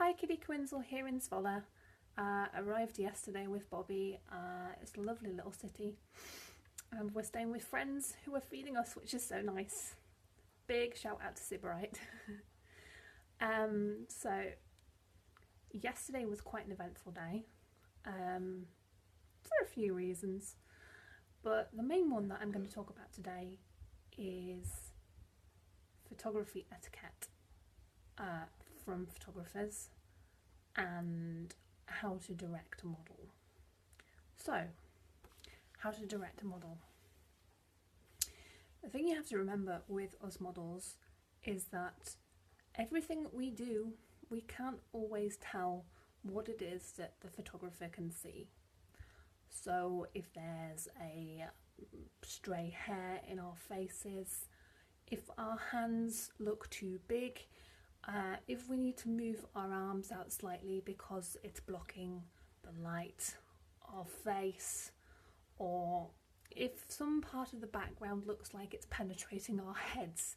Hi, Kitty Quinzel here in Zwolle. Arrived yesterday with Bobby. It's a lovely little city. And we're staying with friends who are feeding us, which is so nice. Big shout out to Sybarite. So, yesterday was quite an eventful day. For a few reasons. But the main one that I'm going to talk about today is photography etiquette from photographers and how to direct a model. So, how to direct a model. The thing you have to remember with us models is that everything that we do, we can't always tell what it is that the photographer can see. So if there's a stray hair in our faces, if our hands look too big, if we need to move our arms out slightly because it's blocking the light, our face, or if some part of the background looks like it's penetrating our heads,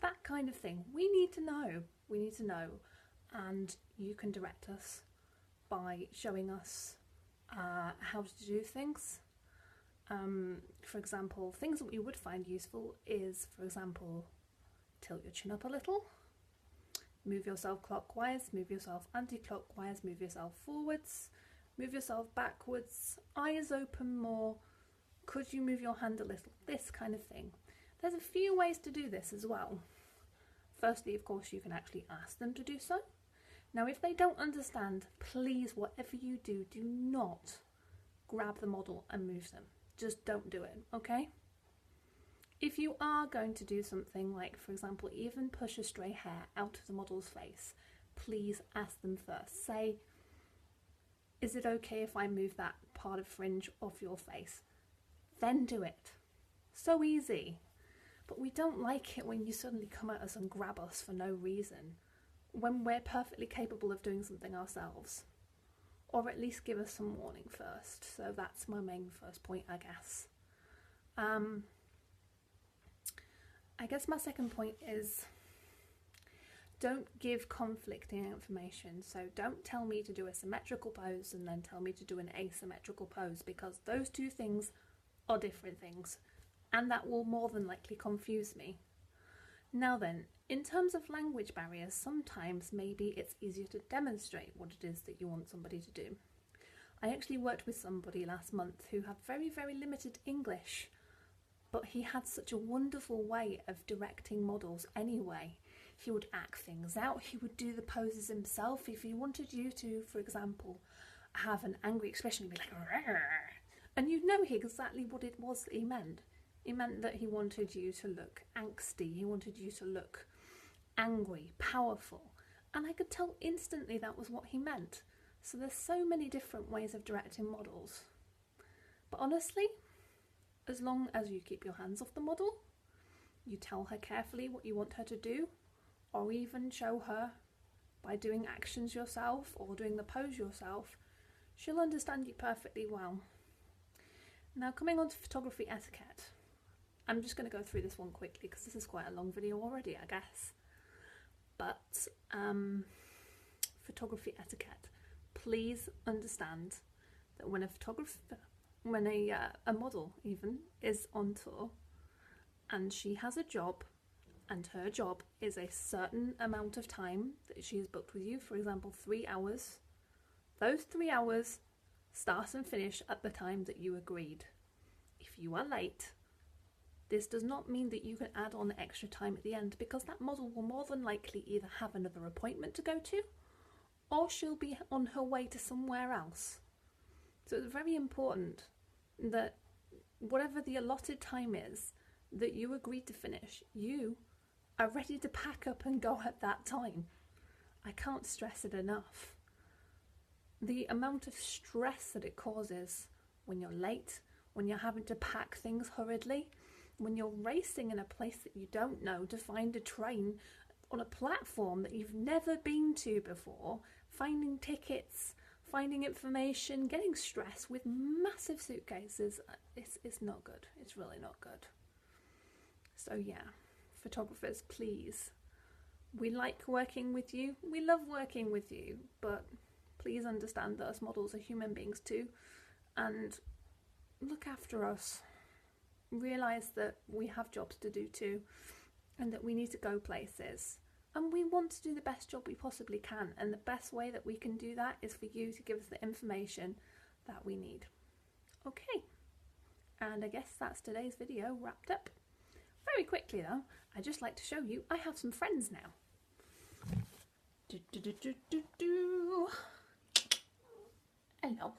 that kind of thing, we need to know. And you can direct us by showing us how to do things. For example, things that we would find useful is, for example, tilt your chin up a little, move yourself clockwise, move yourself anti-clockwise, move yourself forwards, move yourself backwards, eyes open more, could you move your hand a little, this kind of thing. There's a few ways to do this as well. Firstly, of course, you can actually ask them to do so. Now, if they don't understand, please, whatever you do, do not grab the model and move them. Just don't do it, okay? If you are going to do something like, for example, even push a stray hair out of the model's face, please ask them first. Say, is it okay if I move that part of fringe off your face? Then do it. So easy. But we don't like it when you suddenly come at us and grab us for no reason, when we're perfectly capable of doing something ourselves. Or at least give us some warning first. So that's my main first point, I guess. I guess my second point is don't give conflicting information. So don't tell me to do a symmetrical pose and then tell me to do an asymmetrical pose, because those two things are different things, and that will more than likely confuse me. Now then, in terms of language barriers, sometimes maybe it's easier to demonstrate what it is that you want somebody to do. I actually worked with somebody last month who had very, very limited English, but he had such a wonderful way of directing models anyway. He would act things out, he would do the poses himself. If he wanted you to, for example, have an angry expression, he'd be like, "Rrr," and you'd know exactly what it was that he meant. He meant that he wanted you to look angsty, he wanted you to look angry, powerful, and I could tell instantly that was what he meant. So there's so many different ways of directing models. But honestly, as long as you keep your hands off the model, you tell her carefully what you want her to do, or even show her by doing actions yourself or doing the pose yourself, she'll understand you perfectly well. Now, coming on to photography etiquette. I'm just going to go through this one quickly because this is quite a long video already, I guess. But photography etiquette. Please understand that when a photographer, when a model even is on tour and she has a job and her job is a certain amount of time that she has booked with you, for example 3 hours, those 3 hours start and finish at the time that you agreed. If you are late, this does not mean that you can add on extra time at the end, because that model will more than likely either have another appointment to go to or she'll be on her way to somewhere else. So it's very important that whatever the allotted time is that you agreed to finish, you are ready to pack up and go at that time. I can't stress it enough. The amount of stress that it causes when you're late, when you're having to pack things hurriedly, when you're racing in a place that you don't know to find a train on a platform that you've never been to before, finding tickets, finding information, getting stressed with massive suitcases, it's not good. It's really not good. So yeah, photographers, please We like working with you, we love working with you, but please understand that us models are human beings too, and look after us. Realise that we have jobs to do too, and that we need to go places. And we want to do the best job we possibly can, and the best way that we can do that is for you to give us the information that we need. Okay, and I guess that's today's video wrapped up. Very quickly though, I'd just like to show you I have some friends now. Hello.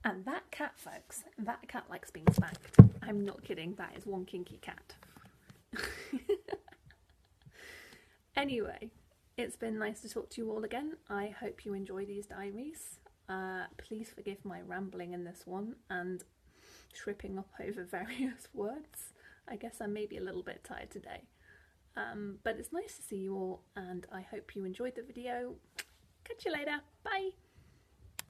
And that cat, folks, that cat likes being spanked. I'm not kidding, that is one kinky cat. Anyway, it's been nice to talk to you all again. I hope you enjoy these diaries. Please forgive my rambling in this one and tripping up over various words. I guess I'm maybe a little bit tired today. But it's nice to see you all, and I hope you enjoyed the video. Catch you later. Bye!